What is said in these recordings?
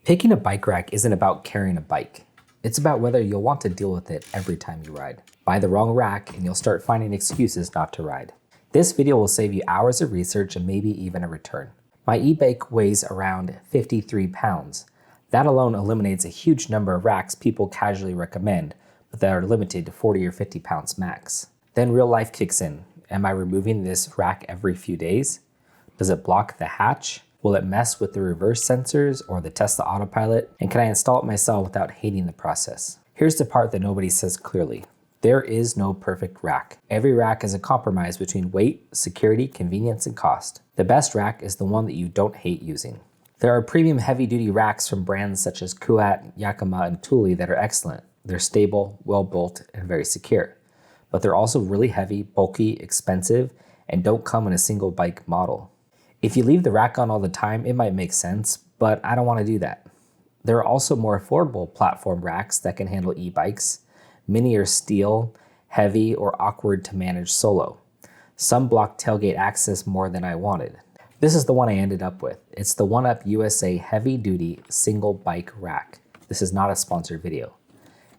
Picking a bike rack isn't about carrying a bike. It's about whether you'll want to deal with it every time you ride. Buy the wrong rack and you'll start finding excuses not to ride. This video will save you hours of research and maybe even a return. My e-bike weighs around 53 pounds. That alone eliminates a huge number of racks people casually recommend, but that are limited to 40 or 50 pounds max. Then real life kicks in. Am I removing this rack every few days? Does it block the hatch? Will it mess with the reverse sensors or the Tesla autopilot? And can I install it myself without hating the process? Here's the part that nobody says clearly. There is no perfect rack. Every rack is a compromise between weight, security, convenience, and cost. The best rack is the one that you don't hate using. There are premium heavy-duty racks from brands such as Kuat, Yakima, and Thule that are excellent. They're stable, well-built, and very secure. But they're also really heavy, bulky, expensive, and don't come in a single bike model. If you leave the rack on all the time, it might make sense, but I don't want to do that. There are also more affordable platform racks that can handle e-bikes. Many are steel, heavy, or awkward to manage solo. Some block tailgate access more than I wanted. This is the one I ended up with. It's the OneUp USA Heavy Duty Single Bike Rack. This is not a sponsored video.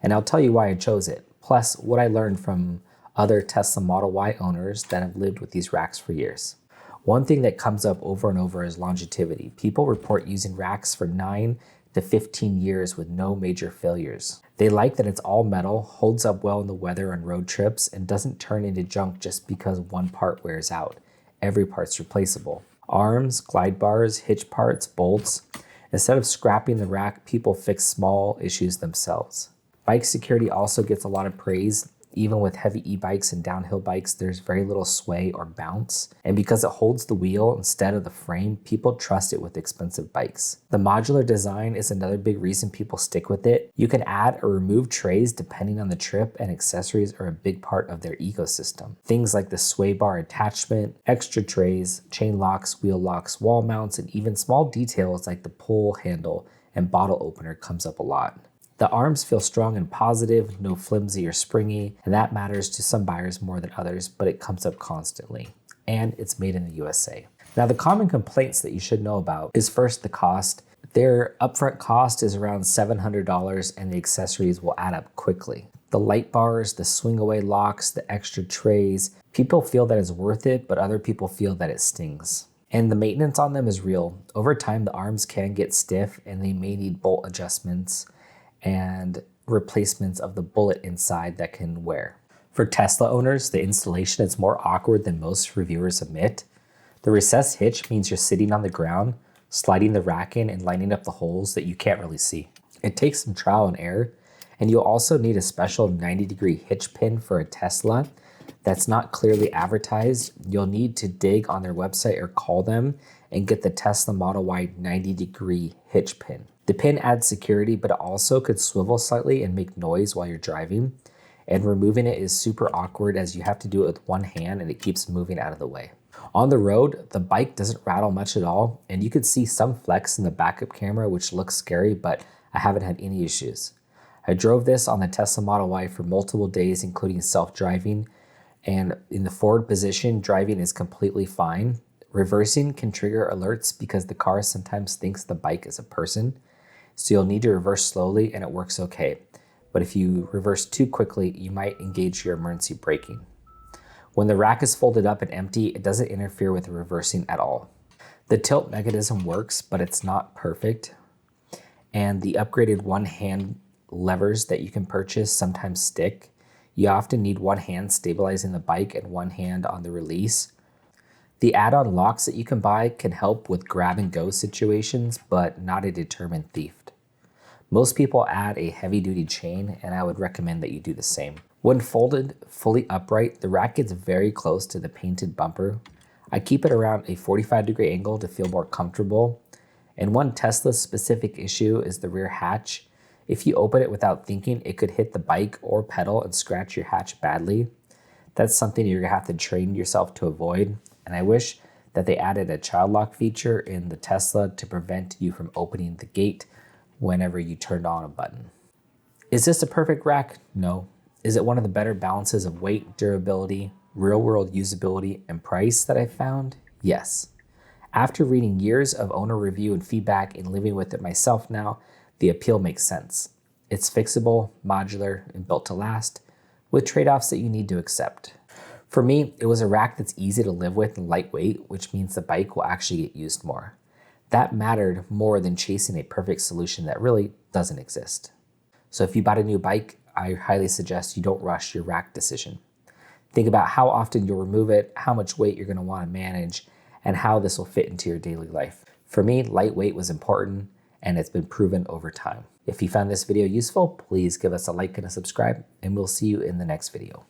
And I'll tell you why I chose it, plus what I learned from other Tesla Model Y owners that have lived with these racks for years. One thing that comes up over and over is longevity. People report using racks for 9 to 15 years with no major failures. They like that it's all metal, holds up well in the weather and road trips, and doesn't turn into junk just because one part wears out. Every part's replaceable. Arms, glide bars, hitch parts, bolts. Instead of scrapping the rack, people fix small issues themselves. Bike security also gets a lot of praise. Even with heavy e-bikes and downhill bikes, there's very little sway or bounce. And because it holds the wheel instead of the frame, people trust it with expensive bikes. The modular design is another big reason people stick with it. You can add or remove trays depending on the trip, and accessories are a big part of their ecosystem. Things like the sway bar attachment, extra trays, chain locks, wheel locks, wall mounts, and even small details like the pull handle and bottle opener comes up a lot. The arms feel strong and positive, no flimsy or springy, and that matters to some buyers more than others, but it comes up constantly. And it's made in the USA. Now, the common complaints that you should know about is first the cost. Their upfront cost is around $700 and the accessories will add up quickly. The light bars, the swing away locks, the extra trays, people feel that it's worth it, but other people feel that it stings. And the maintenance on them is real. Over time, the arms can get stiff and they may need bolt adjustments and replacements of the bullet inside that can wear. For Tesla owners, the installation is more awkward than most reviewers admit. The recessed hitch means you're sitting on the ground, sliding the rack in and lining up the holes that you can't really see. It takes some trial and error, and you'll also need a special 90-degree hitch pin for a Tesla that's not clearly advertised. You'll need to dig on their website or call them and get the Tesla Model Y 90-degree hitch pin. The pin adds security, but it also could swivel slightly and make noise while you're driving. And removing it is super awkward as you have to do it with one hand and it keeps moving out of the way. On the road, the bike doesn't rattle much at all, and you could see some flex in the backup camera, which looks scary, but I haven't had any issues. I drove this on the Tesla Model Y for multiple days, including self-driving, and in the forward position, driving is completely fine. Reversing can trigger alerts because the car sometimes thinks the bike is a person. So you'll need to reverse slowly and it works okay. But if you reverse too quickly, you might engage your emergency braking. When the rack is folded up and empty, it doesn't interfere with reversing at all. The tilt mechanism works, but it's not perfect. And the upgraded one-hand levers that you can purchase sometimes stick. You often need one hand stabilizing the bike and one hand on the release. The add-on locks that you can buy can help with grab-and-go situations, but not a determined thief. Most people add a heavy-duty chain, and I would recommend that you do the same. When folded fully upright, the rack gets very close to the painted bumper. I keep it around a 45-degree angle to feel more comfortable. And one Tesla-specific issue is the rear hatch. If you open it without thinking, it could hit the bike or pedal and scratch your hatch badly. That's something you're gonna have to train yourself to avoid. And I wish that they added a child lock feature in the Tesla to prevent you from opening the gate whenever you turned on a button. Is this a perfect rack? No. Is it one of the better balances of weight, durability, real-world usability, and price that I've found? Yes. After reading years of owner review and feedback and living with it myself now, the appeal makes sense. It's fixable, modular, and built to last, with trade-offs that you need to accept. For me, it was a rack that's easy to live with and lightweight, which means the bike will actually get used more. That mattered more than chasing a perfect solution that really doesn't exist. So if you bought a new bike, I highly suggest you don't rush your rack decision. Think about how often you'll remove it, how much weight you're going to want to manage, and how this will fit into your daily life. For me, lightweight was important, and it's been proven over time. If you found this video useful, please give us a like and a subscribe, and we'll see you in the next video.